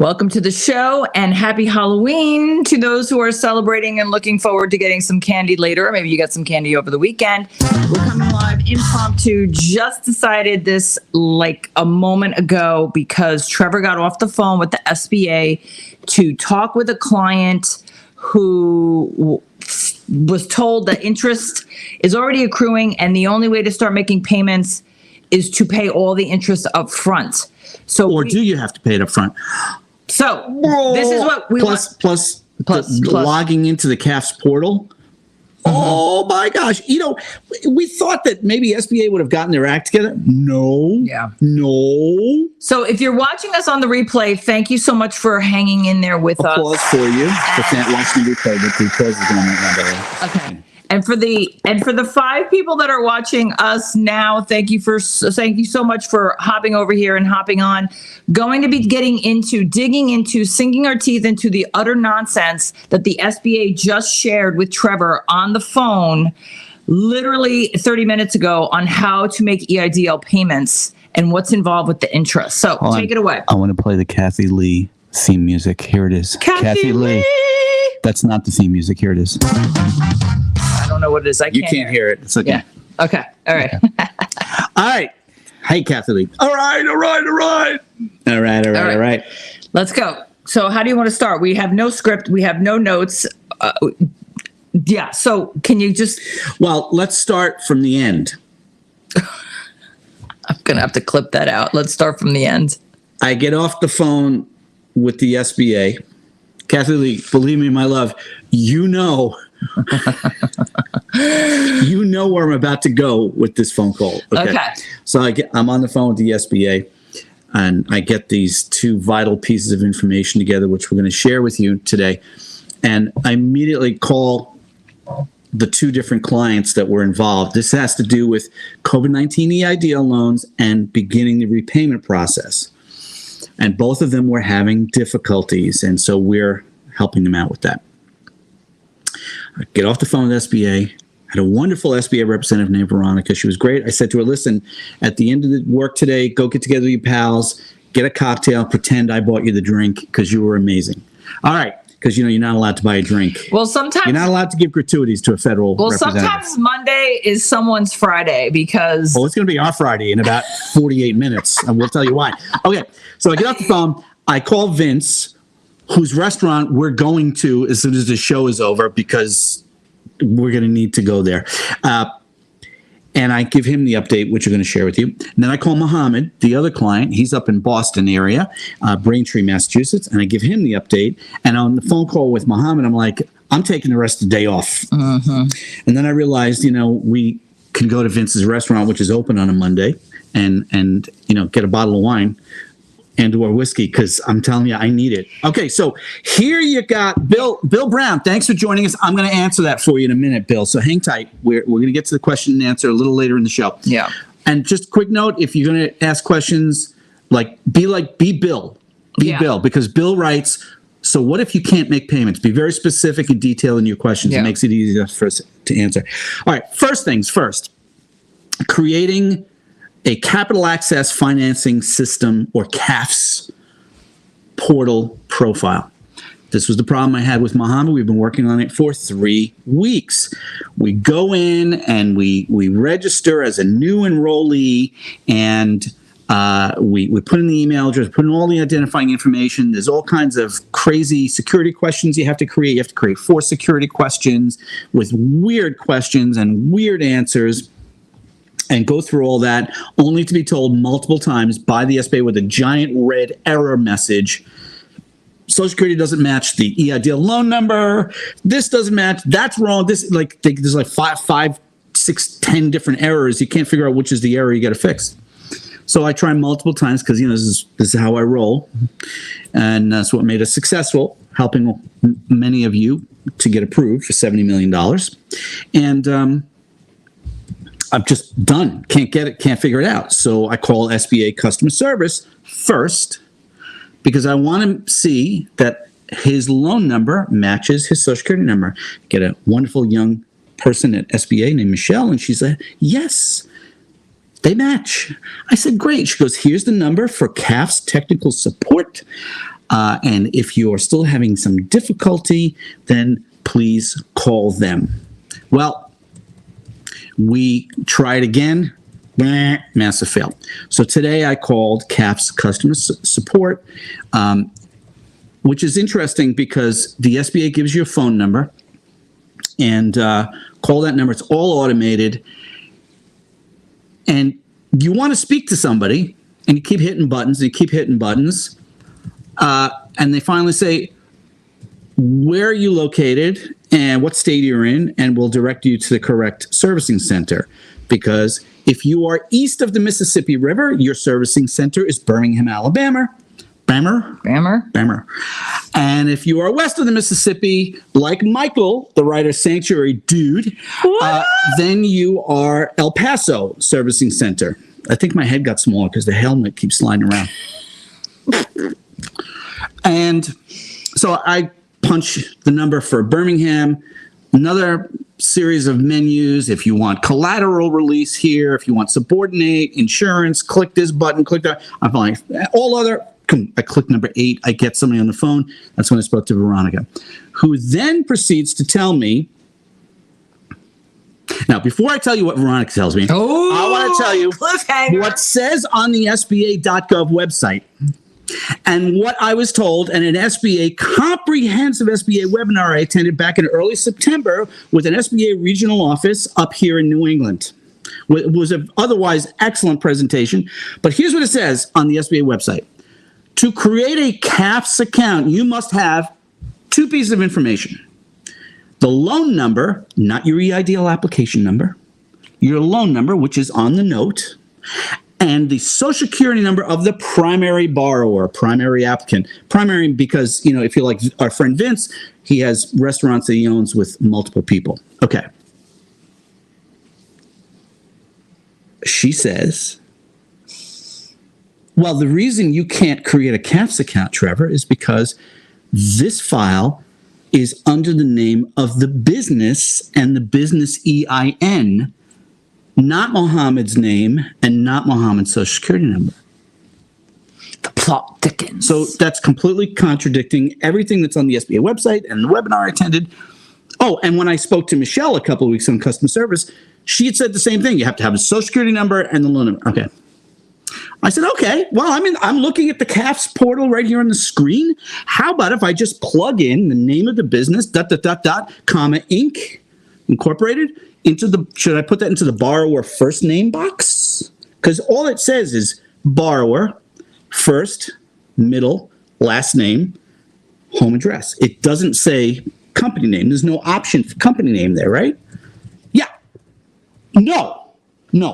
Welcome to the show and happy Halloween to those who are celebrating and looking forward to getting some candy later. Maybe you got some candy over the weekend. We're coming live impromptu. Just decided this like a moment ago because Trevor got off the phone with the SBA to talk with a client who was told that interest is already accruing and the only way to start making payments is to pay all the interest up front. So do you have to pay it up front? So this is what we plus logging into the CAF's portal. Mm-hmm. Oh my gosh. You know, we thought that maybe SBA would have gotten their act together. No. Yeah. No. So if you're watching us on the replay, thank you so much for hanging in there with us. Applause for you for watching the replay. The applause is going on. Okay. And for the 5 people that are watching us now, thank you so much for hopping over here and hopping on. Going to be digging into, sinking our teeth into the utter nonsense that the SBA just shared with Trevor on the phone, literally 30 minutes ago, on how to make EIDL payments and what's involved with the interest. So take it away. I want to play the Kathy Lee theme music. Here it is. Kathy Lee. That's not the theme music. Here it is. I don't know what it is. You can't hear it. It's okay. Yeah. Okay. All right. Okay. All right. Hey, Kathy Lee. All right. Let's go. So how do you want to start? We have no script. We have no notes. Yeah. So can you just... Well, let's start from the end. I'm going to have to clip that out. Let's start from the end. I get off the phone with the SBA. Kathy Lee, believe me, my love, you know where I'm about to go with this phone call. Okay. So I'm on the phone with the SBA, and I get these 2 vital pieces of information together, which we're going to share with you today. And I immediately call the 2 different clients that were involved. This has to do with COVID-19 EIDL loans and beginning the repayment process. And both of them were having difficulties, and so we're helping them out with that. I get off the phone with SBA. I had a wonderful SBA representative named Veronica. She was great. I said to her, listen, at the end of the work today, go get together with your pals, get a cocktail, pretend I bought you the drink because you were amazing. All right, because you're not allowed to buy a drink. Well, sometimes you're not allowed to give gratuities to a federal representative. Sometimes Monday is someone's Friday because... Well, it's going to be our Friday in about 48 minutes, and we'll tell you why. Okay, so I get off the phone. I call Vince, whose restaurant we're going to as soon as the show is over because we're going to need to go there. And I give him the update, which we're going to share with you. And then I call Muhammad, the other client. He's up in Boston area, Braintree, Massachusetts. And I give him the update. And on the phone call with Muhammad, I'm like, I'm taking the rest of the day off. Mm-hmm. And then I realized, we can go to Vince's restaurant, which is open on a Monday, and get a bottle of wine and or whiskey, because I'm telling you, I need it. Okay, so here you got Bill Brown. Thanks for joining us. I'm going to answer that for you in a minute, Bill. So hang tight. We're going to get to the question and answer a little later in the show. Yeah. And just a quick note, if you're going to ask questions, be Bill. Bill, because Bill writes, so what if you can't make payments? Be very specific and detailed in your questions. Yeah. It makes it easier for us to answer. All right, first things first. Creating a capital access financing system, or CAFS, portal profile. This was the problem I had with Muhammad. We've been working on it for 3 weeks. We go in and we register as a new enrollee, and we put in the email address, put in all the identifying information. There's all kinds of crazy security questions you have to create. You have to create 4 security questions with weird questions and weird answers, and go through all that, only to be told multiple times by the SBA with a giant red error message. Social Security doesn't match the EIDL loan number. This doesn't match. That's wrong. There's like 5, 6, 10 different errors. You can't figure out which is the error you got to fix. So I try multiple times because this is how I roll, and that's what made us successful, helping many of you to get approved for $70 million. And I'm just done. Can't get it. Can't figure it out. So I call SBA customer service first because I want to see that his loan number matches his Social Security number. Get a wonderful young person at SBA named Michelle, and she's like, yes, they match. I said, great. She goes, here's the number for CAF's technical support. And if you are still having some difficulty, then please call them. Well, we tried again. Massive fail. So today I called CAF's customer support, which is interesting because the SBA gives you a phone number, and call that number. It's all automated. And you want to speak to somebody, and you keep hitting buttons, and you keep hitting buttons. And they finally say, where are you located and what state you're in, and we'll direct you to the correct servicing center. Because if you are east of the Mississippi River, your servicing center is Birmingham, Alabama. Bammer. And if you are west of the Mississippi, like Michael, the Writer Sanctuary dude, then you are El Paso Servicing Center. I think my head got smaller because the helmet keeps sliding around. And so I punch the number for Birmingham, another series of menus. If you want collateral release here, if you want subordinate, insurance, click this button, click that. I'm like, all other. I click number 8. I get somebody on the phone. That's when I spoke to Veronica, who then proceeds to tell me. Now, before I tell you what Veronica tells me, I want to tell you what says on the SBA.gov website and what I was told in an SBA comprehensive SBA webinar I attended back in early September with an SBA regional office up here in New England. It was an otherwise excellent presentation, but here's what it says on the SBA website. To create a CAFS account, you must have 2 pieces of information. The loan number, not your EIDL application number, your loan number, which is on the note, and the Social Security number of the primary borrower, primary applicant. Primary because, if you're like our friend Vince, he has restaurants that he owns with multiple people. Okay. She says, well, the reason you can't create a CAFS account, Trevor, is because this file is under the name of the business and the business EIN, not Mohammed's name and not Mohammed's Social Security number. The plot thickens. So that's completely contradicting everything that's on the SBA website and the webinar I attended. Oh, and when I spoke to Michelle a couple of weeks on customer service, she had said the same thing. You have to have a Social Security number and the loan number. Okay. I said, okay, well, I'm looking at the CAFS portal right here on the screen. How about if I just plug in the name of the business, ... Inc., Incorporated, should I put that into the borrower first name box? Because all it says is borrower, first, middle, last name, home address. It doesn't say company name. There's no option for company name there, right? Yeah. No. Can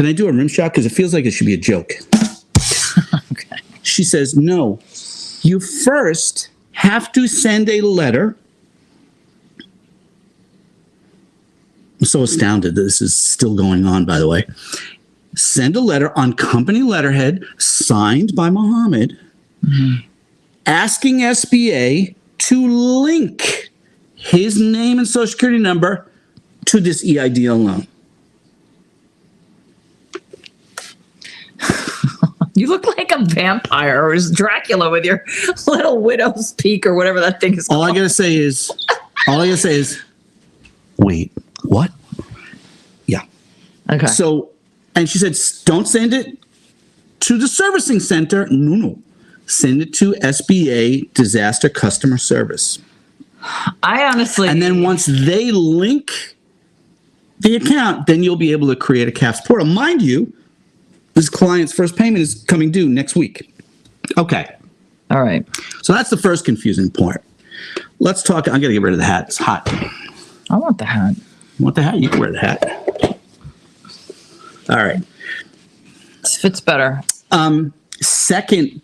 I do a rim shot? Because it feels like it should be a joke. Okay. She says, no. You first have to send a letter. I'm so astounded that this is still going on, by the way. Send a letter on company letterhead signed by Mohammed, asking SBA to link his name and Social Security number to this EIDL loan. You look like a vampire or Dracula with your little widow's peak or whatever that thing is called. All I gotta say is, wait, what? Yeah. Okay. So, and she said, don't send it to the servicing center. No. Send it to SBA Disaster Customer Service. I honestly... And then once they link the account, then you'll be able to create a CAFS portal. Mind you, this client's first payment is coming due next week. Okay. All right. So that's the first confusing part. Let's talk. I'm going to get rid of the hat. It's hot. I want the hat. You want the hat? You can wear the hat. All right. This fits better. Second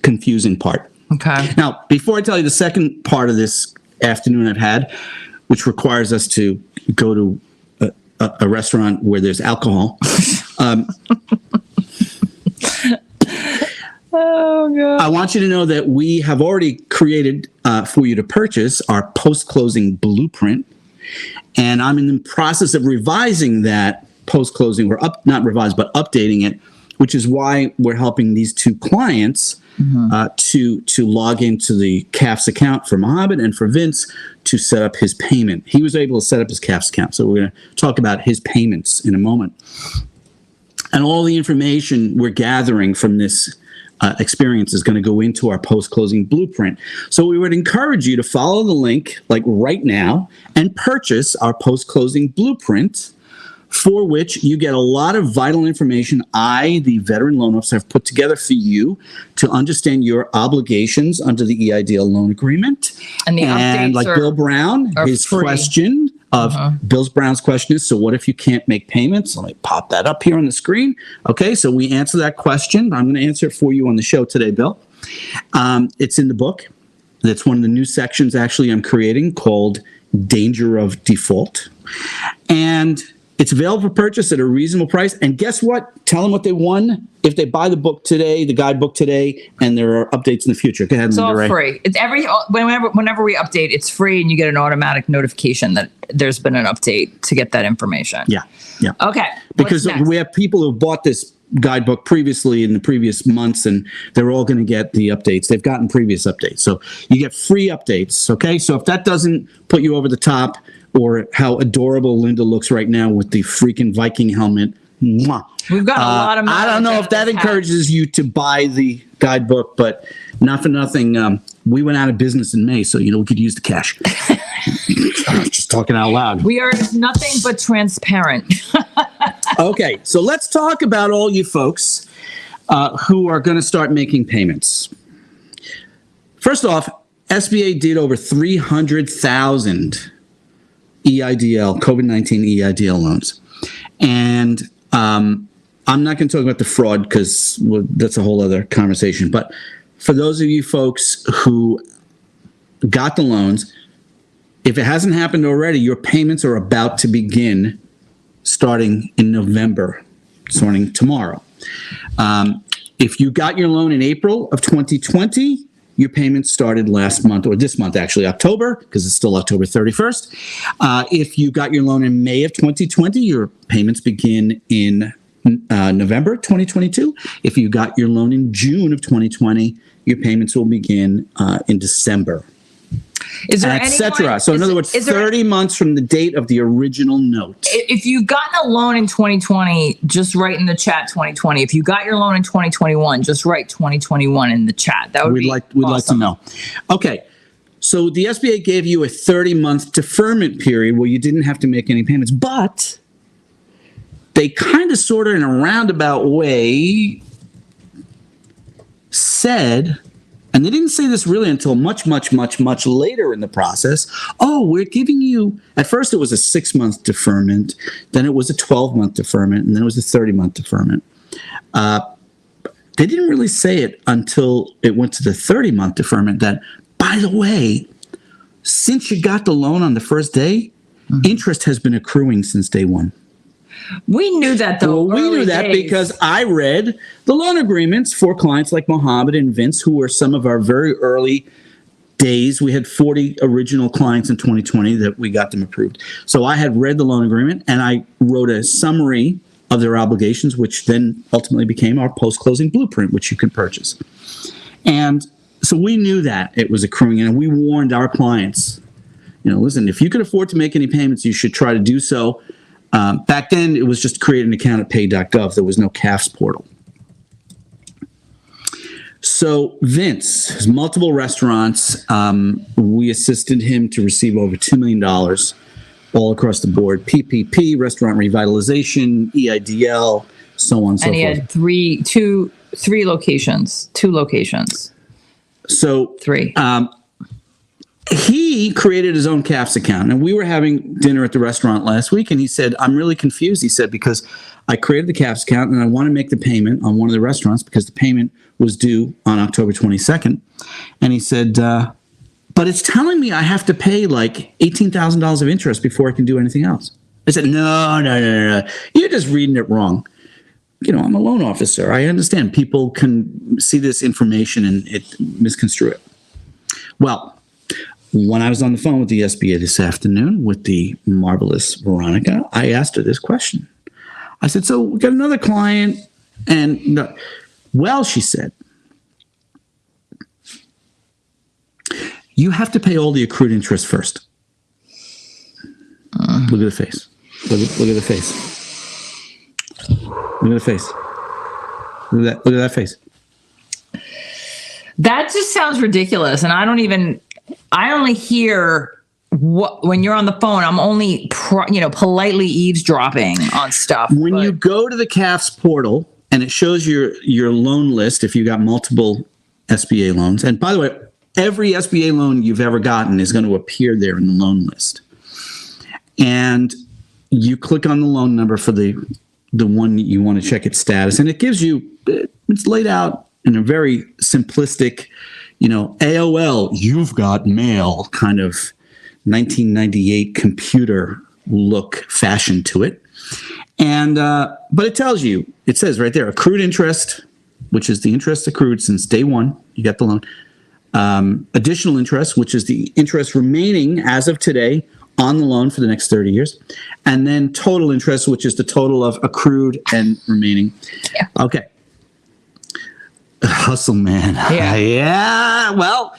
confusing part. Okay. Now, before I tell you the second part of this afternoon I've had, which requires us to go to a restaurant where there's alcohol. Oh, God. I want you to know that we have already created for you to purchase our post-closing blueprint. And I'm in the process of revising that post-closing, or not revised, but updating it which is why we're helping these two clients to log into the CAFS account for Mohammed and for Vince to set up his payment. He was able to set up his CAFS account. So we're going to talk about his payments in a moment. And all the information we're gathering from this experience is going to go into our post-closing blueprint. So we would encourage you to follow the link like right now and purchase our post-closing blueprint, for which you get a lot of vital information I, the veteran loan officer, have put together for you to understand your obligations under the EIDL loan agreement. And the updates like Bill Brown, his free. question of Brown's question is, so what if you can't make payments? Let me pop that up here on the screen. Okay, so we answer that question. I'm going to answer it for you on the show today, Bill. It's in the book. That's one of the new sections, actually, I'm creating called Danger of Default. And it's available for purchase at a reasonable price. And guess what? Tell them what they won if they buy the book today, the guidebook today, and there are updates in the future. Go ahead, It's all Linda Ray. free. It's whenever we update, it's free, and you get an automatic notification that there's been an update to get that information. Yeah. Okay. Because what's next? we have people who've bought this guidebook previously in the previous months, and they're all going to get the updates. They've gotten previous updates. So you get free updates, okay? So if that doesn't put you over the top, or how adorable Linda looks right now with the freaking Viking helmet, mwah. We've got a lot of I don't know if that encourages you to buy the guidebook, but not for nothing. We went out of business in May, so we could use the cash. Just talking out loud. We are nothing but transparent. Okay, so let's talk about all you folks who are going to start making payments. First off, SBA did over 300,000 EIDL, COVID-19 EIDL loans. And I'm not going to talk about the fraud because that's a whole other conversation. But for those of you folks who got the loans, if it hasn't happened already, your payments are about to begin starting in November, starting tomorrow. If you got your loan in April of 2020, your payments started last month, or this month, actually, October, because it's still October 31st. If you got your loan in May of 2020, your payments begin in November 2022. If you got your loan in June of 2020, your payments will begin in December, Is there etc. So in other words, 30 months from the date of the original note. If you've gotten a loan in 2020, just write in the chat 2020. If you got your loan in 2021, just write 2021 in the chat. That would We'd be like awesome. to know. Okay. So the SBA gave you a 30-month deferment period where you didn't have to make any payments, but they kind of sort of in a roundabout way said, and they didn't say this really until much later in the process. Oh, we're giving you, at first it was a 6-month deferment, then it was a 12-month deferment, and then it was a 30-month deferment. They didn't really say it until it went to the 30-month deferment that, by the way, since you got the loan on the first day, interest has been accruing since day one. We knew that, though. Well, we knew that because I read the loan agreements for clients like Mohammed and Vince, who were some of our very early days. We had 40 original clients in 2020 that we got them approved. So I had read the loan agreement, and I wrote a summary of their obligations, which then ultimately became our post-closing blueprint, which you can purchase. And so we knew that it was accruing, and we warned our clients, listen, if you can afford to make any payments, you should try to do so. Back then, it was just create an account at pay.gov. There was no CAFS portal. So Vince has multiple restaurants. We assisted him to receive over $2 million all across the board. PPP, restaurant revitalization, EIDL, so on and so forth. And he had two locations. So 3. He created his own CAFS account, and we were having dinner at the restaurant last week, and he said, I'm really confused. He said, because I created the CAFS account and I want to make the payment on one of the restaurants because the payment was due on October 22nd. And he said, but it's telling me I have to pay like $18,000 of interest before I can do anything else. I said, no. You're just reading it wrong. I'm a loan officer. I understand people can see this information and misconstrue it. Well, when I was on the phone with the SBA this afternoon with the marvelous Veronica, I asked her this question. I said, so we got another client And no, well, she said, you have to pay all the accrued interest first. Look at the face. Look at the face. Look at the face. Look at that face. That just sounds ridiculous. And I only hear when you're on the phone, I'm only, politely eavesdropping on stuff. When you go to the CAF's portal and it shows your loan list, if you got multiple SBA loans, and by the way, every SBA loan you've ever gotten is going to appear there in the loan list. And you click on the loan number for the one that you want to check its status. And it gives you, it's laid out in a very simplistic, AOL, you've got mail kind of 1998 computer look fashion to it. And, but it tells you, it says right there, accrued interest, which is the interest accrued since day one, you got the loan. Additional interest, which is the interest remaining as of today on the loan for the next 30 years. And then total interest, which is the total of accrued and remaining. Yeah. Okay. Hustle, man. Yeah. Yeah. Well,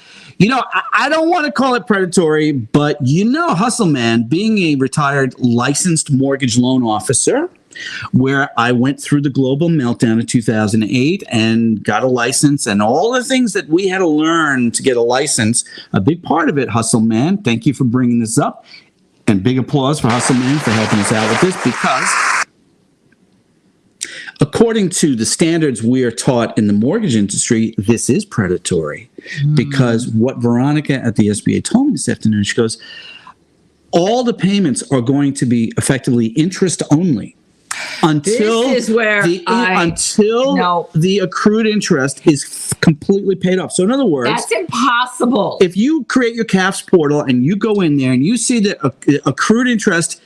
I don't want to call it predatory, but Hustle, man, being a retired licensed mortgage loan officer, where I went through the global meltdown in 2008 and got a license and all the things that we had to learn to get a license. A big part of it, Hustle, man. Thank you for bringing this up. And big applause for Hustle, man, for helping us out with this, because according to the standards we are taught in the mortgage industry, this is predatory. Because what Veronica at the SBA told me this afternoon, she goes, all the payments are going to be effectively interest only until this is where the accrued interest is completely paid off. So in other words, that's impossible. If you create your CAF's portal and you go in there and you see the accrued interest,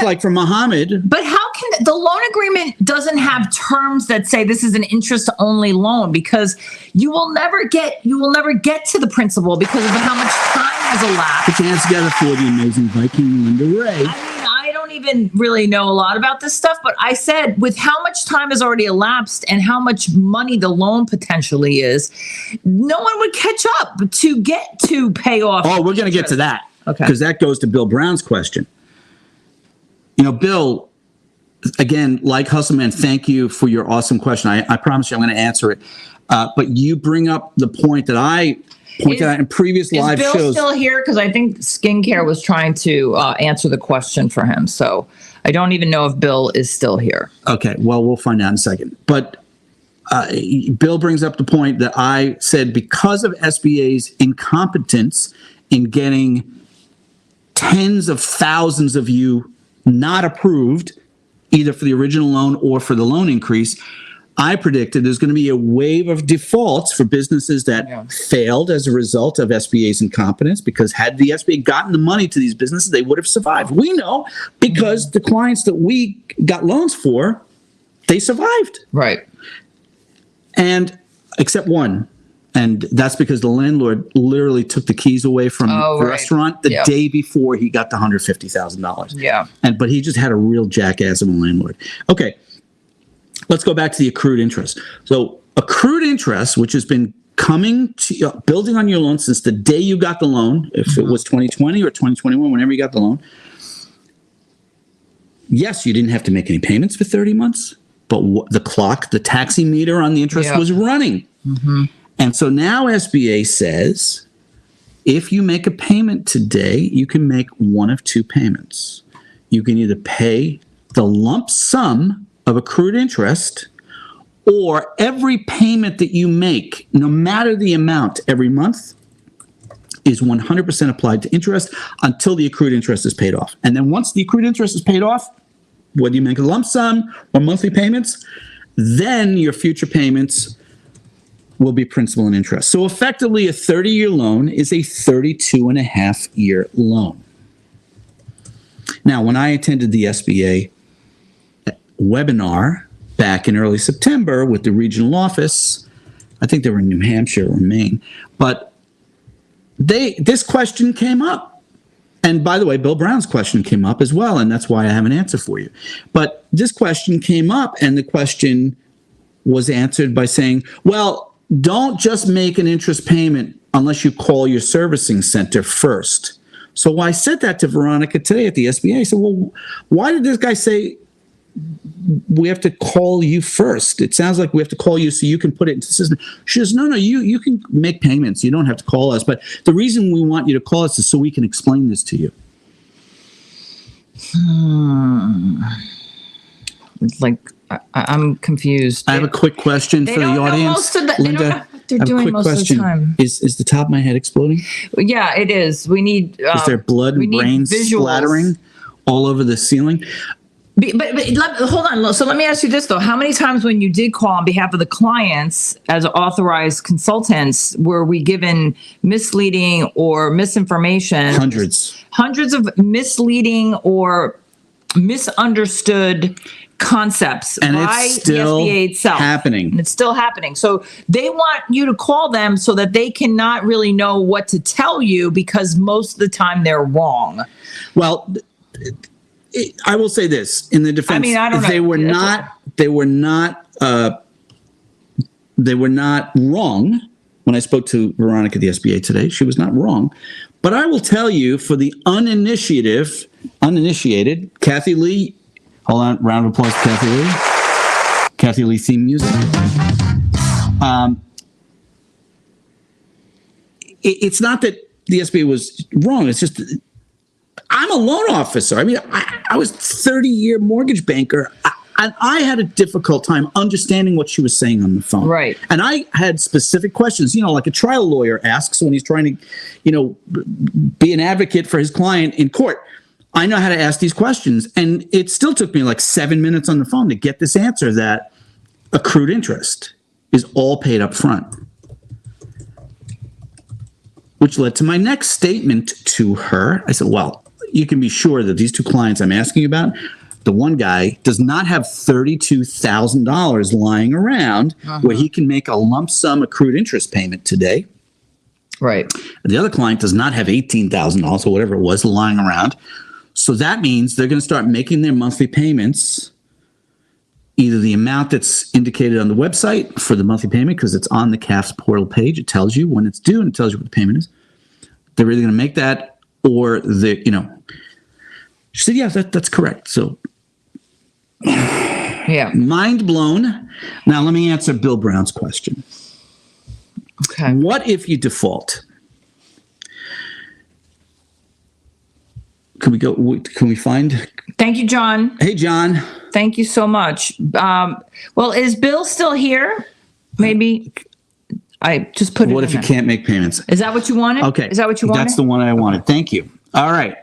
like for Muhammad. But how can the loan agreement doesn't have terms that say this is an interest only loan, because you will never get to the principal because of how much time has elapsed. Put your hands together for the amazing Viking Linda Ray. I don't even really know a lot about this stuff, but I said with how much time has already elapsed and how much money the loan potentially is, no one would catch up to get to pay off. Oh, we're going to get to that. Okay. Because that goes to Bill Brown's question. Bill, again, like Hustleman, thank you for your awesome question. I promise you I'm going to answer it. But you bring up the point that I pointed out in previous live shows. Is Bill still here? Because I think Skincare was trying to answer the question for him. So I don't even know if Bill is still here. Okay, well, we'll find out in a second. But Bill brings up the point that I said, because of SBA's incompetence in getting tens of thousands of you not approved, either for the original loan or for the loan increase, I predicted there's going to be a wave of defaults for businesses that failed as a result of SBA's incompetence, because had the SBA gotten the money to these businesses, they would have survived. We know because the clients that we got loans for, they survived. Right. And except one. And that's because the landlord literally took the keys away from the restaurant the day before he got the $150,000. Yeah. But he just had a real jackass of a landlord. Okay. Let's go back to the accrued interest. So accrued interest, which has been coming to building on your loan since the day you got the loan, if it was 2020 or 2021, whenever you got the loan. Yes, you didn't have to make any payments for 30 months, but the clock, the taxi meter on the interest was running. Mm-hmm. And so now SBA says, if you make a payment today, you can make one of two payments. You can either pay the lump sum of accrued interest, or every payment that you make, no matter the amount every month, is 100% applied to interest until the accrued interest is paid off. And then once the accrued interest is paid off, whether you make a lump sum or monthly payments, then your future payments will be principal and interest. So effectively, a 30-year loan is a 32.5-year loan. Now, when I attended the SBA webinar back in early September with the regional office, I think they were in New Hampshire or Maine, but this question came up. And by the way, Bill Brown's question came up as well, and that's why I have an answer for you. But this question came up, and the question was answered by saying, well, don't just make an interest payment unless you call your servicing center first. So I said that to Veronica today at the SBA. I said, well, why did this guy say we have to call you first? It sounds like we have to call you so you can put it into the system. She says, no, you can make payments. You don't have to call us. But the reason we want you to call us is so we can explain this to you. It's like, I'm confused. I have a quick question for the audience. Linda, they're doing most of the time. Is the top of my head exploding? Yeah, it is. We need. Is there blood and brain splattering all over the ceiling? But hold on. So let me ask you this, though. How many times when you did call on behalf of the clients as authorized consultants were we given misleading or misinformation? Hundreds of misleading or misunderstood concepts and by it's still the SBA itself. Happening. And it's still happening. So they want you to call them so that they cannot really know what to tell you because most of the time they're wrong. Well, I will say this in the defense. I mean, I don't know. They were not wrong. When I spoke to Veronica at the SBA today, she was not wrong. But I will tell you, for the uninitiated, Kathy Lee, hold on, round of applause, Kathy Lee. Kathy Lee theme music. It's not that the SBA was wrong. It's just I'm a loan officer. I mean, I was a 30-year mortgage banker. And I had a difficult time understanding what she was saying on the phone. Right. And I had specific questions, like a trial lawyer asks when he's trying to, be an advocate for his client in court. I know how to ask these questions. And it still took me like 7 minutes on the phone to get this answer that accrued interest is all paid up front. Which led to my next statement to her. I said, well, you can be sure that these two clients I'm asking about, the one guy does not have $32,000 lying around where he can make a lump sum accrued interest payment today. Right. The other client does not have $18,000 or whatever it was lying around. So that means they're going to start making their monthly payments, either the amount that's indicated on the website for the monthly payment, because it's on the CAF's portal page. It tells you when it's due and it tells you what the payment is. They're either going to make that or she said, yeah, that's correct. So yeah, mind blown. Now let me answer Bill Brown's question. Okay. What if you default? Can we find? Thank you, John. Hey, John. Thank you so much. Well, is Bill still here? Maybe I just put it in. What if you can't make payments? Is that what you wanted? Okay. Is that what you wanted? That's the one I wanted. Thank you. All right.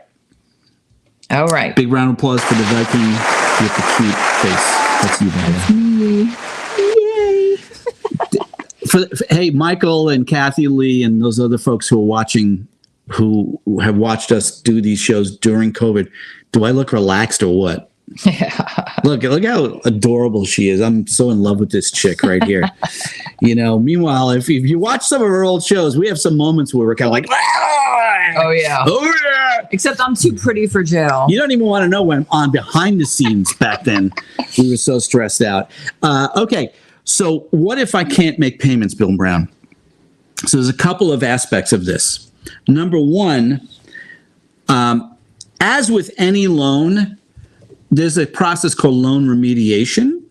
All right. Big round of applause for the Viking with the cute face. That's you, Yay. Hey, Michael and Kathy Lee and those other folks who are watching, who have watched us do these shows during COVID. Do I look relaxed or what? Yeah. Look how adorable she is. I'm so in love with this chick right here. Meanwhile, if you watch some of her old shows, we have some moments where we're kind of like, oh yeah. Except I'm too pretty for jail. You don't even want to know when on behind the scenes back then. We were so stressed out. Okay, so what if I can't make payments, Bill Brown? So there's a couple of aspects of this. Number one, as with any loan, there's a process called loan remediation.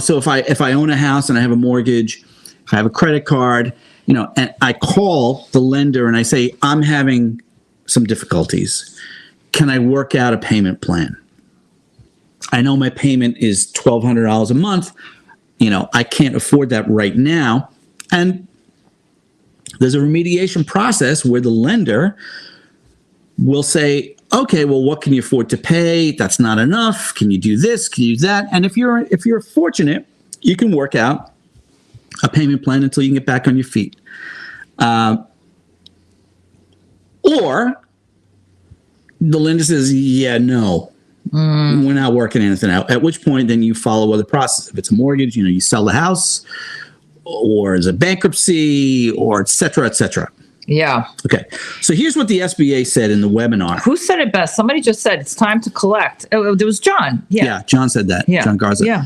So if I own a house and I have a mortgage, if I have a credit card, and I call the lender and I say, I'm having some difficulties. Can I work out a payment plan? I know my payment is $1,200 a month. I can't afford that right now. And there's a remediation process where the lender will say, okay, well, what can you afford to pay? That's not enough. Can you do this? Can you do that? And if you're fortunate, you can work out a payment plan until you can get back on your feet. Or the lender says, yeah, no, we're not working anything out. At which point, then you follow other process. If it's a mortgage, you sell the house, or it's a bankruptcy, or et cetera, et cetera. Yeah. Okay. So here's what the SBA said in the webinar. Who said it best? Somebody just said it's time to collect. Oh, there was John. Yeah, John said that. Yeah. John Garza. Yeah.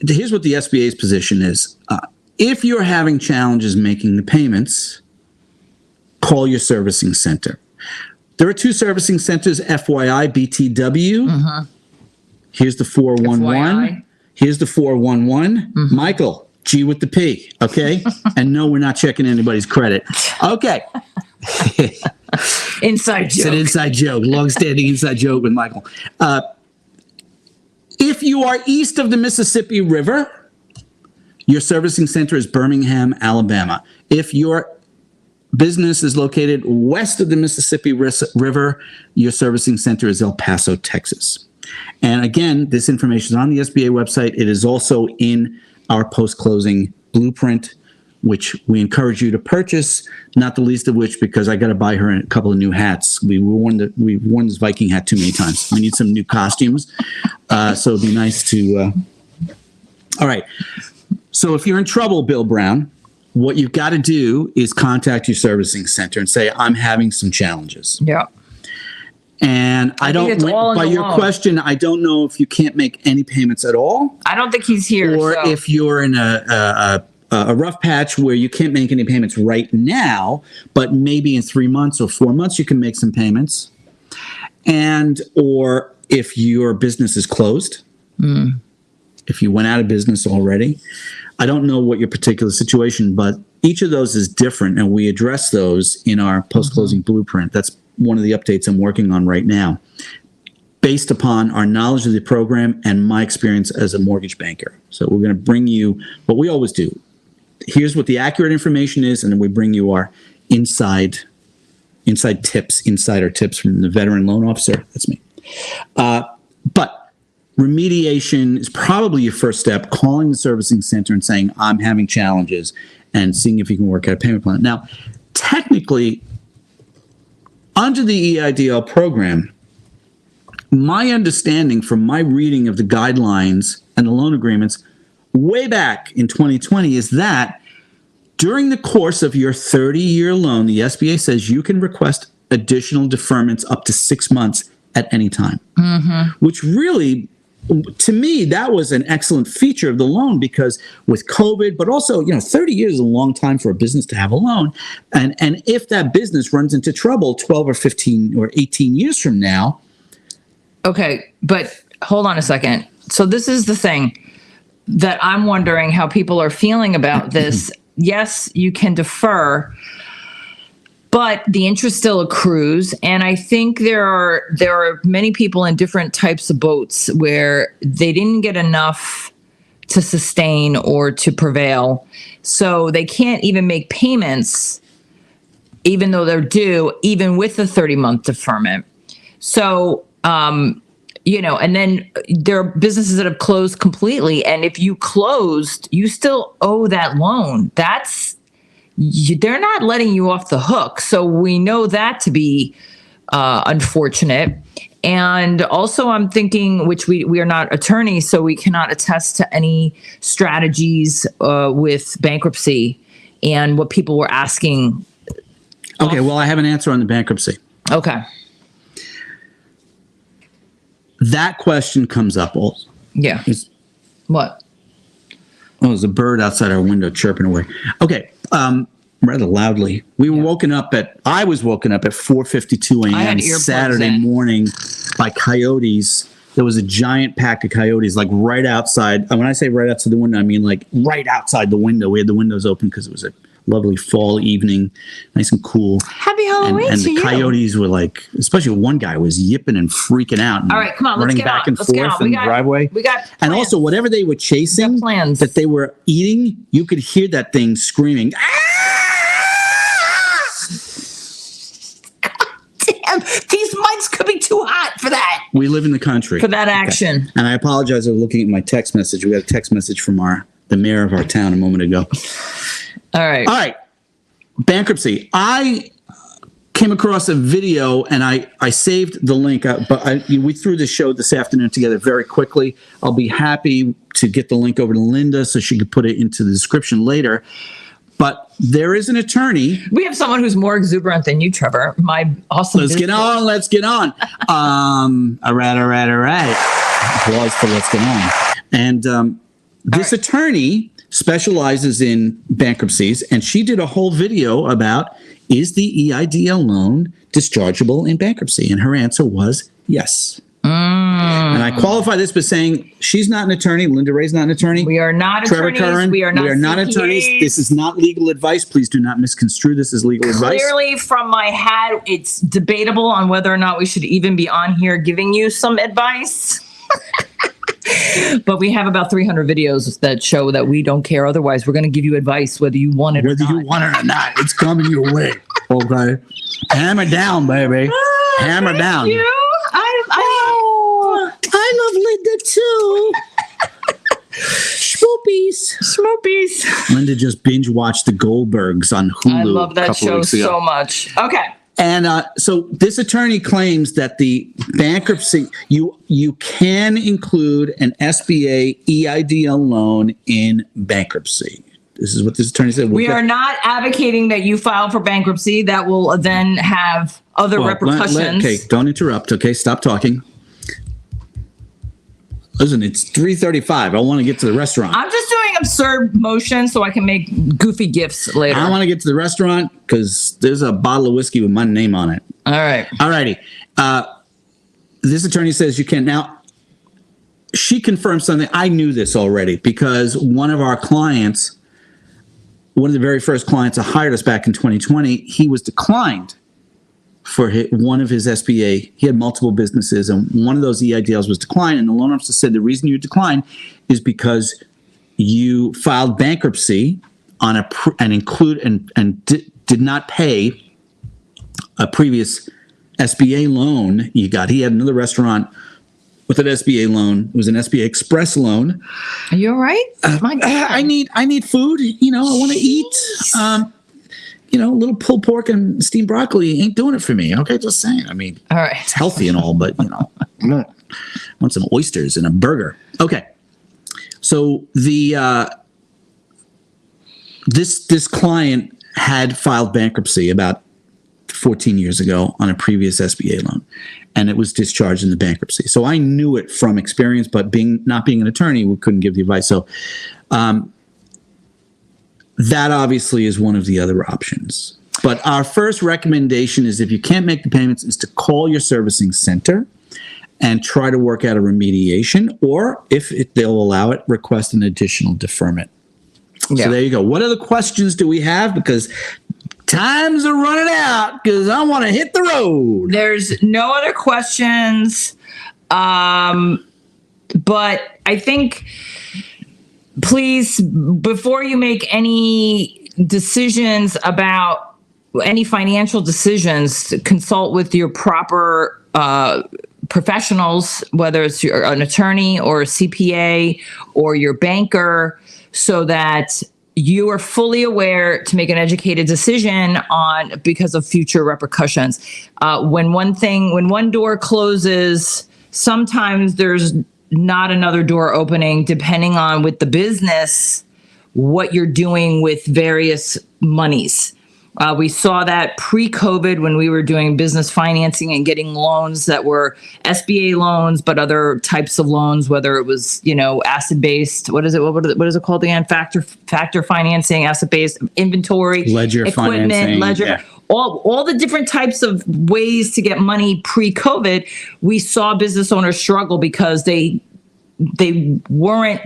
Here's what the SBA's position is. If you're having challenges making the payments, call your servicing center. There are 2 servicing centers, FYI, BTW. Mm-hmm. Here's the 411. FYI. Here's the 411. Mm-hmm. Michael, G with the P, okay? And no, we're not checking anybody's credit. Okay. Inside joke. It's an inside joke, long-standing inside joke with Michael. If you are east of the Mississippi River, your servicing center is Birmingham, Alabama. If your business is located west of the Mississippi River, your servicing center is El Paso, Texas. And again, this information is on the SBA website. It is also in our post-closing blueprint, which we encourage you to purchase, not the least of which because I got to buy her a couple of new hats. We've worn this Viking hat too many times. We need some new costumes. So it'd be nice to... All right. So if you're in trouble, Bill Brown, what you've got to do is contact your servicing center and say, I'm having some challenges. Yeah. And I don't, by your question, I don't know if you can't make any payments at all. I don't think he's here. Or if you're in a rough patch where you can't make any payments right now, but maybe in 3 months or 4 months, you can make some payments. And, or if your business is closed, if you went out of business already, I don't know what your particular situation, but each of those is different. And we address those in our post-closing blueprint. That's one of the updates I'm working on right now, based upon our knowledge of the program and my experience as a mortgage banker. So we're going to bring you what we always do. Here's what the accurate information is, and then we bring you our insider tips from the veteran loan officer. That's me. But remediation is probably your first step, calling the servicing center and saying, I'm having challenges, and seeing if you can work out a payment plan. Now, technically, under the EIDL program, my understanding from my reading of the guidelines and the loan agreements way back in 2020 is that during the course of your 30-year loan, the SBA says you can request additional deferments up to 6 months at any time, which really, to me, that was an excellent feature of the loan because with COVID, but also, 30 years is a long time for a business to have a loan. And if that business runs into trouble 12 or 15 or 18 years from now. Okay, but hold on a second. So this is the thing that I'm wondering how people are feeling about this. Yes, you can defer, but the interest still accrues. And I think there are many people in different types of boats where they didn't get enough to sustain or to prevail. So they can't even make payments, even though they're due, even with the 30-month deferment. So, and then there are businesses that have closed completely. And if you closed, you still owe that loan. They're not letting you off the hook. So we know that to be unfortunate. And also I'm thinking, which we are not attorneys, so we cannot attest to any strategies with bankruptcy and what people were asking. Okay, well, I have an answer on the bankruptcy. Okay. That question comes up also. Yeah. What? Oh, there's a bird outside our window chirping away. Okay, rather loudly. I was woken up at 4:52 a.m. Saturday morning by coyotes. There was a giant pack of coyotes, like right outside. And when I say right outside the window, I mean like right outside the window. We had the windows open because it was a lovely fall evening, nice and cool. Happy Halloween and to the you. Coyotes were like, especially one guy was yipping and freaking out. And all right, come on, running let's get back on. and Let's get forth on. in the driveway. We got plans. And also, whatever they were chasing, that they were eating, you could hear that thing screaming. Damn, these mics could be too hot for that. We live in the country. For that action. Okay. And I apologize. I was looking at my text message. We got a text message from the mayor of our town a moment ago. All right. Bankruptcy. I came across a video and I saved the link, but we threw this show this afternoon together very quickly. I'll be happy to get the link over to Linda so she could put it into the description later. But there is an attorney. We have someone who's more exuberant than you, Trevor. My awesome. Let's get on. All right. Applause for let's get on. And this attorney specializes in bankruptcies, and she did a whole video about, is the EIDL loan dischargeable in bankruptcy? And her answer was yes. And I qualify this by saying she's not an attorney. Linda Ray's not an attorney. We are not Trevor attorneys. Curran, we are not attorneys. This is not legal advice. Please do not misconstrue this as legal advice. Clearly, from my hat, it's debatable on whether or not we should even be on here giving you some advice. But we have about 300 videos that show that we don't care. Otherwise, we're going to give you advice whether you want it or not. Whether you want it or not, it's coming your way. Okay, hammer down, baby. Hammer down. You? I love Linda too. Smoopies. Linda just binge watched the Goldbergs on Hulu. I love that show so much. Okay. And so this attorney claims that the bankruptcy, you can include an SBA EIDL loan in bankruptcy. This is what this attorney said. We are not advocating that you file for bankruptcy. That will then have other repercussions. Okay, don't interrupt. Okay, stop talking. Listen, it's 3:35. I want to get to the restaurant. I'm just doing absurd motions so I can make goofy gifts later. I want to get to the restaurant because there's a bottle of whiskey with my name on it. All right. All righty. This attorney says you can. Now, she confirmed something. I knew this already because one of our clients, one of the very first clients that hired us back in 2020, he was declined for one of his SBA. He had multiple businesses, and one of those EIDLs was declined. And the loan officer said the reason you declined is because you filed bankruptcy on did not pay a previous SBA loan you got. He had another restaurant with an SBA loan. It was an SBA Express loan. Are you all right? My God. I need food. I want to eat. A little pulled pork and steamed broccoli ain't doing it for me. Okay, just saying. I mean, all right, it's healthy and all, but I want some oysters and a burger. Okay, so the this client had filed bankruptcy about 14 years ago on a previous SBA loan, and it was discharged in the bankruptcy. So I knew it from experience, but not being an attorney, we couldn't give the advice. So. That obviously is one of the other options. But our first recommendation is if you can't make the payments is to call your servicing center and try to work out a remediation, or if they'll allow it, request an additional deferment. Yeah. So there you go. What other questions do we have? Because times are running out because I want to hit the road. There's no other questions. But I think... Please, before you make any decisions about any financial decisions, consult with your proper professionals, whether it's an attorney or a CPA or your banker, so that you are fully aware to make an educated decision because of future repercussions. When one door closes, sometimes there's not another door opening, depending on with the business, what you're doing with various monies. We saw that pre-COVID when we were doing business financing and getting loans that were SBA loans, but other types of loans, whether it was, asset-based, what is it called again? Factor financing, asset-based inventory, ledger equipment, financing, ledger. Yeah. All the different types of ways to get money pre-COVID, we saw business owners struggle because they weren't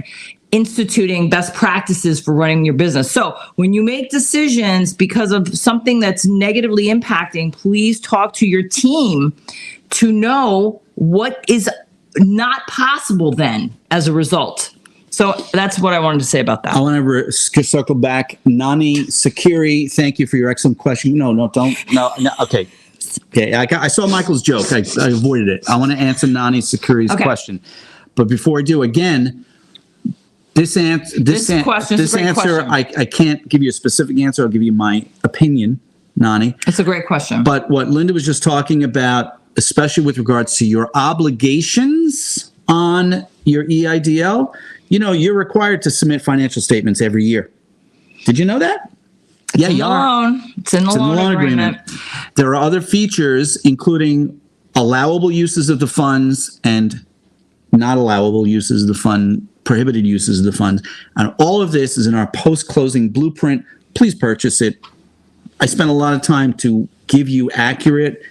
instituting best practices for running your business. So when you make decisions because of something that's negatively impacting, please talk to your team to know what is not possible then as a result. So that's what I wanted to say about that. I want to circle back. Nani Sakiri, thank you for your excellent question. No, okay. Okay, I saw Michael's joke. I avoided it. I want to answer Nani Sakiri's question. But before I do, again, this answer, I can't give you a specific answer. I'll give you my opinion, Nani. It's a great question. But what Linda was just talking about, especially with regards to your obligations on your EIDL, you're required to submit financial statements every year. Did you know that? Yeah, in you the are. loan. It's in the loan agreement. There are other features, including allowable uses of the funds and not allowable uses of the fund, prohibited uses of the funds. And all of this is in our post-closing blueprint. Please purchase it. I spent a lot of time to give you accurate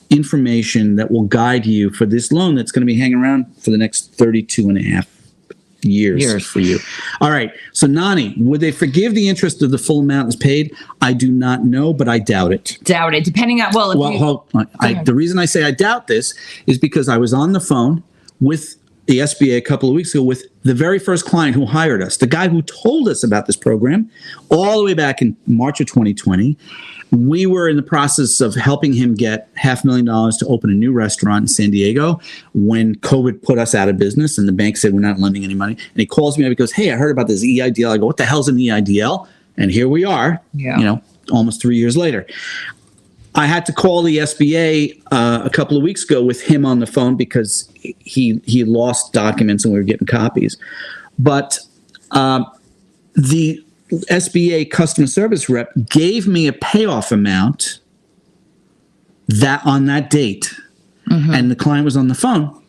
information that will guide you for this loan that's going to be hanging around for the next 32 and a half years for you. All right. So, Nani, would they forgive the interest of the full amount is paid? I do not know, but I doubt it. Doubt it. Depending on, The reason I say I doubt this is because I was on the phone with the SBA a couple of weeks ago with the very first client who hired us, the guy who told us about this program all the way back in March of 2020. We were in the process of helping him get $500,000 to open a new restaurant in San Diego when COVID put us out of business and the bank said, we're not lending any money. And he calls me up and goes, hey, I heard about this EIDL. I go, what the hell's an EIDL? And here we are, almost 3 years later. I had to call the SBA a couple of weeks ago with him on the phone because he lost documents and we were getting copies. But the SBA customer service rep gave me a payoff amount on that date, and the client was on the phone.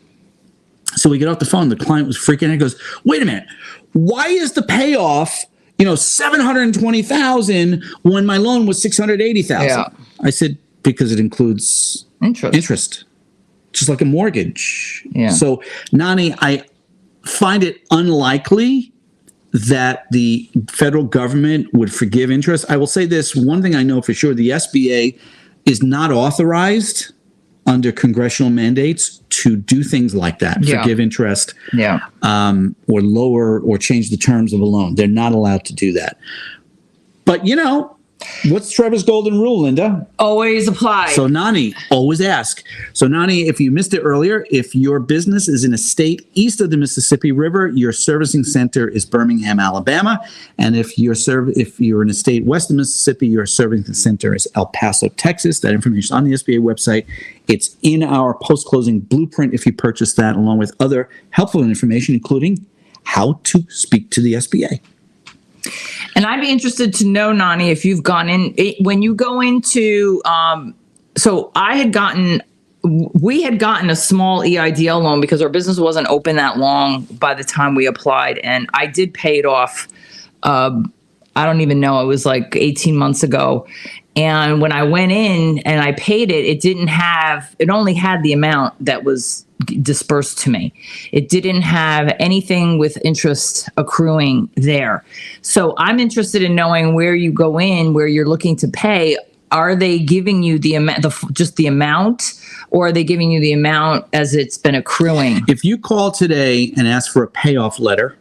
So we get off the phone. The client was freaking out. He goes, "Wait a minute, why is the payoff $720,000 when my loan was $680,000?" Yeah. I said, because it includes interest, just like a mortgage. Yeah. So, Nani, I find it unlikely that the federal government would forgive interest. I will say this, one thing I know for sure, the SBA is not authorized under congressional mandates to do things like that, forgive interest, or lower or change the terms of a loan. They're not allowed to do that. But, what's Trevor's golden rule, Linda? Always apply. So, Nani, always ask. So, Nani, if you missed it earlier, if your business is in a state east of the Mississippi River, your servicing center is Birmingham, Alabama. And if you're in a state west of Mississippi, your servicing center is El Paso, Texas. That information is on the SBA website. It's in our post-closing blueprint if you purchase that, along with other helpful information, including how to speak to the SBA. And I'd be interested to know, Nani, if you've gone in, when you go into, so we had gotten a small EIDL loan because our business wasn't open that long by the time we applied. And I did pay it off. I don't even know. It was like 18 months ago. And when I went in and I paid it, it only had the amount that was dispersed to me. It didn't have anything with interest accruing there. So I'm interested in knowing where you go in, where you're looking to pay. Are they giving you the amount, just the amount, or are they giving you the amount as it's been accruing? If you call today and ask for a payoff letter,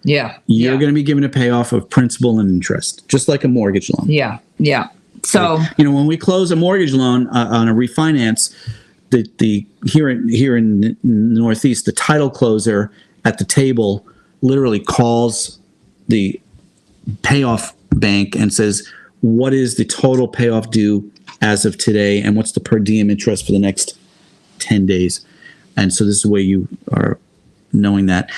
you're going to be given a payoff of principal and interest, just like a mortgage loan. Yeah. So, when we close a mortgage loan on a refinance, here in the Northeast, the title closer at the table literally calls the payoff bank and says, what is the total payoff due as of today, and what's the per diem interest for the next 10 days? And so this is the way you are knowing that.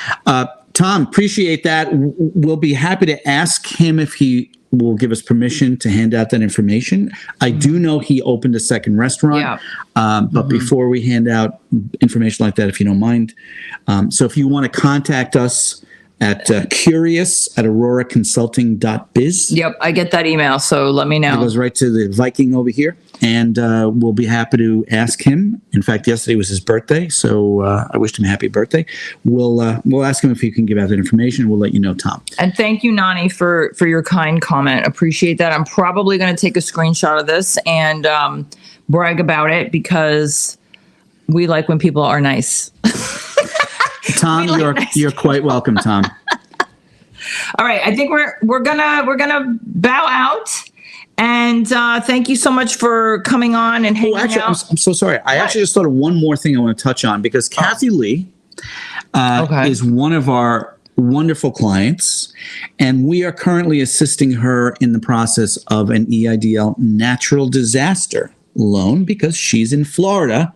Tom, appreciate that. We'll be happy to ask him if he will give us permission to hand out that information. I do know he opened a second restaurant, but before we hand out information like that, if you don't mind. So if you want to contact us at curious@auroraconsulting.biz. Yep, I get that email, so let me know. It goes right to the Viking over here, and we'll be happy to ask him. In fact, yesterday was his birthday, so I wished him a happy birthday. We'll ask him if he can give out that information, and we'll let you know, Tom. And thank you, Nani, for your kind comment. Appreciate that. I'm probably going to take a screenshot of this and brag about it because we like when people are nice. Tom, you're quite welcome, Tom. All right, I think we're gonna bow out, and thank you so much for coming on and hanging out. I'm so sorry. I actually just thought of one more thing I want to touch on because Kathy Lee is one of our wonderful clients, and we are currently assisting her in the process of an EIDL natural disaster loan because she's in Florida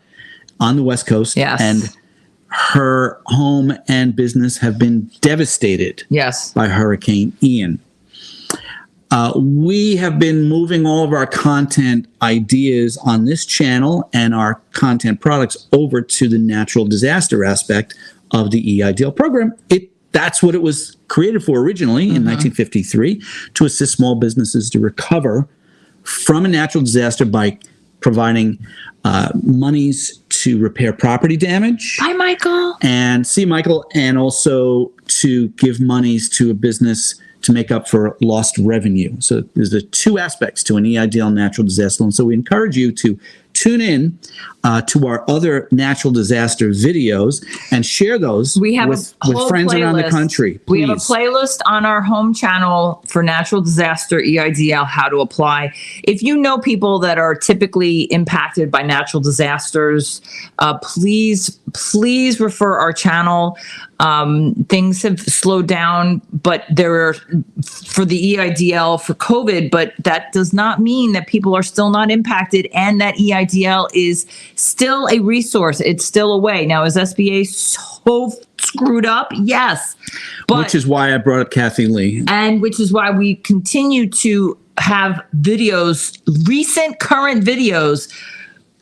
on the West Coast, and her home and business have been devastated by Hurricane Ian. We have been moving all of our content ideas on this channel and our content products over to the natural disaster aspect of the EIDL program. That's what it was created for originally in 1953, to assist small businesses to recover from a natural disaster by providing monies to repair property damage. Hi, Michael. And also to give monies to a business to make up for lost revenue. So there's the two aspects to an EIDL natural disaster loan. So we encourage you to tune in to our other natural disaster videos and share those with friends around the country. Please. We have a playlist on our home channel for natural disaster EIDL, how to apply. If you know people that are typically impacted by natural disasters, please refer our channel. Things have slowed down, but there are for the EIDL for COVID, but that does not mean that people are still not impacted, and that EIDL is still a resource. It's still a way. Now, is SBA so screwed up? Yes. But, which is why I brought up Kathy Lee. And which is why we continue to have videos, recent current videos,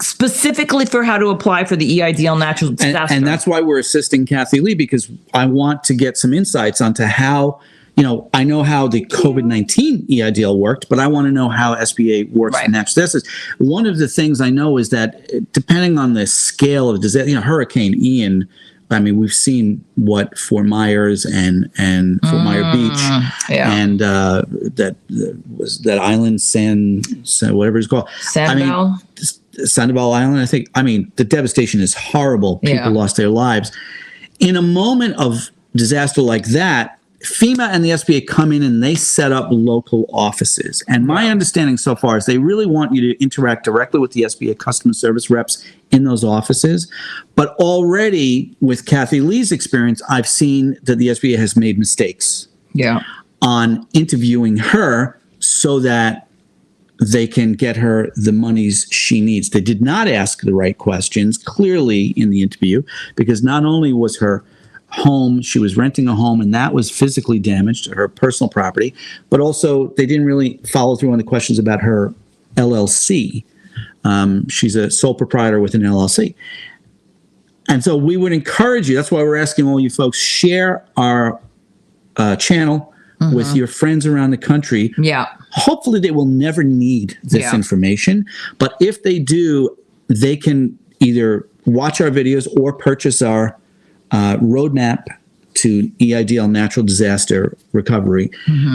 specifically for how to apply for the EIDL natural disaster. And that's why we're assisting Kathy Lee, because I want to get some insights onto how, I know how the COVID-19 EIDL worked, but I want to know how SBA works in natural disasters. One of the things I know is that depending on the scale of disaster, Hurricane Ian, I mean, we've seen what Fort Myers and Fort Myers Beach and that island, whatever it's called. Sandoval Island, I think. I mean, the devastation is horrible. People lost their lives. In a moment of disaster like that, FEMA and the SBA come in and they set up local offices. And my understanding so far is they really want you to interact directly with the SBA customer service reps in those offices. But already with Kathy Lee's experience, I've seen that the SBA has made mistakes on interviewing her so that they can get her the monies she needs. They did not ask the right questions clearly in the interview, because not only was her home, she was renting a home, and that was physically damaged, her personal property, but also they didn't really follow through on the questions about her LLC. She's a sole proprietor with an LLC. And so we would encourage you, that's why we're asking all you folks, share our channel with your friends around the country. Hopefully they will never need this information, but if they do, they can either watch our videos or purchase our roadmap to EIDL natural disaster recovery,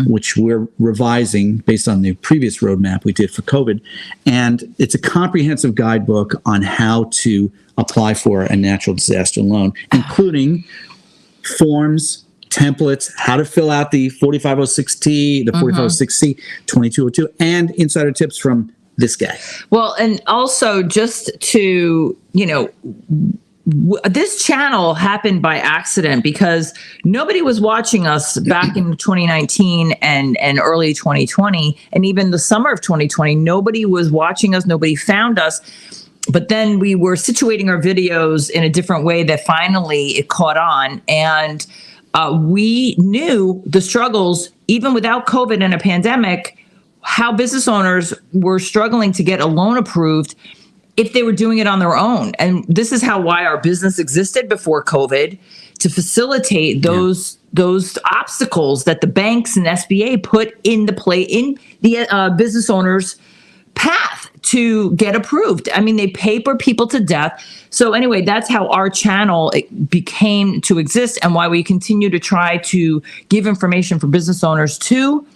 which we're revising based on the previous roadmap we did for COVID. And it's a comprehensive guidebook on how to apply for a natural disaster loan, including forms, templates, how to fill out the 4506T, the 4506C, 2202, and insider tips from this guy. Well, and also just to, this channel happened by accident because nobody was watching us back in 2019 and early 2020, and even the summer of 2020. Nobody was watching us. Nobody found us. But then we were situating our videos in a different way that finally it caught on. And we knew the struggles, even without COVID and a pandemic, how business owners were struggling to get a loan approved if they were doing it on their own. And this is why our business existed before COVID, to facilitate those obstacles that the banks and SBA put in the business owners' path to get approved. I mean, they paper people to death. So anyway, that's how our channel became to exist, and why we continue to try to give information for business owners to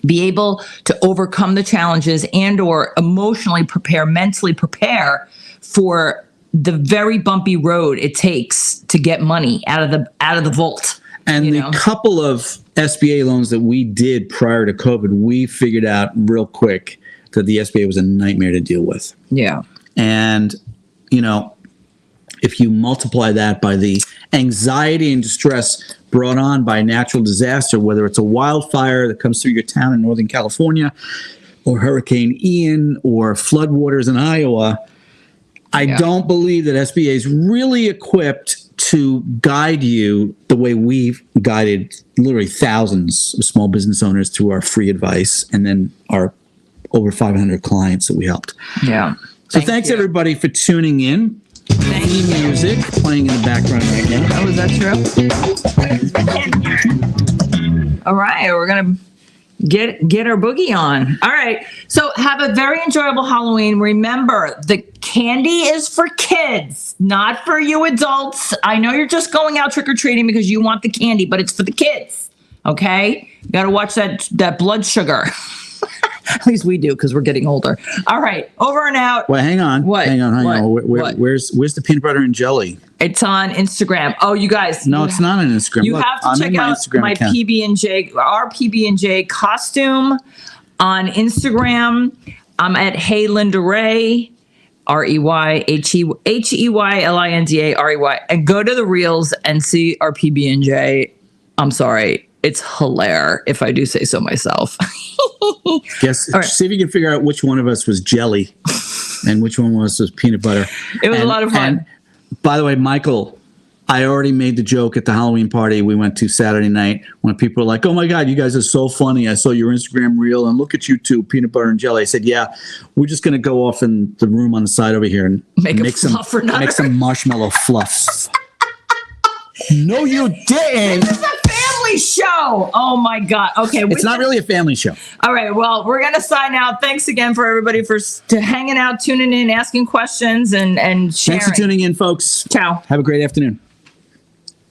be able to overcome the challenges and or emotionally prepare, mentally prepare for the very bumpy road it takes to get money out of the vault. And the couple of SBA loans that we did prior to COVID, we figured out real quick that the SBA was a nightmare to deal with. Yeah. And, if you multiply that by the anxiety and distress brought on by a natural disaster, whether it's a wildfire that comes through your town in Northern California, or Hurricane Ian, or floodwaters in Iowa, I don't believe that SBA is really equipped to guide you the way we've guided literally thousands of small business owners through our free advice and then our over 500 clients that we helped. Yeah. So thanks everybody for tuning in. Thank you. Music playing in the background right now. Oh, is that true? All right, we're gonna get our boogie on. All right, so have a very enjoyable Halloween. Remember, the candy is for kids, not for you adults. I know you're just going out trick-or-treating because you want the candy, but it's for the kids, okay? You gotta watch that blood sugar. At least we do because we're getting older. All right, over and out. Well, hang on. What? Hang on. What? Where's the peanut butter and jelly? It's on Instagram. Oh, you guys. No, it's not on Instagram. You Look, have to I'm check in my out Instagram my account. PB&J, our PB&J costume on Instagram. I'm at Hey Linda Ray, REYHEYLINDAREY, and go to the reels and see our PB&J. I'm sorry. It's hilarious, if I do say so myself. Guess. All right. See if you can figure out which one of us was jelly and which one was peanut butter. It was a lot of fun. And by the way, Michael, I already made the joke at the Halloween party we went to Saturday night when people were like, "Oh my God, you guys are so funny. I saw your Instagram reel and look at you two, peanut butter and jelly." I said, "Yeah, we're just going to go off in the room on the side over here and Make some marshmallow fluff." No, you didn't. This is a family show. Oh my God. Okay. It's not really a family show. All right. Well, we're going to sign out. Thanks again for everybody for hanging out, tuning in, asking questions, and sharing. Thanks for tuning in, folks. Ciao. Have a great afternoon.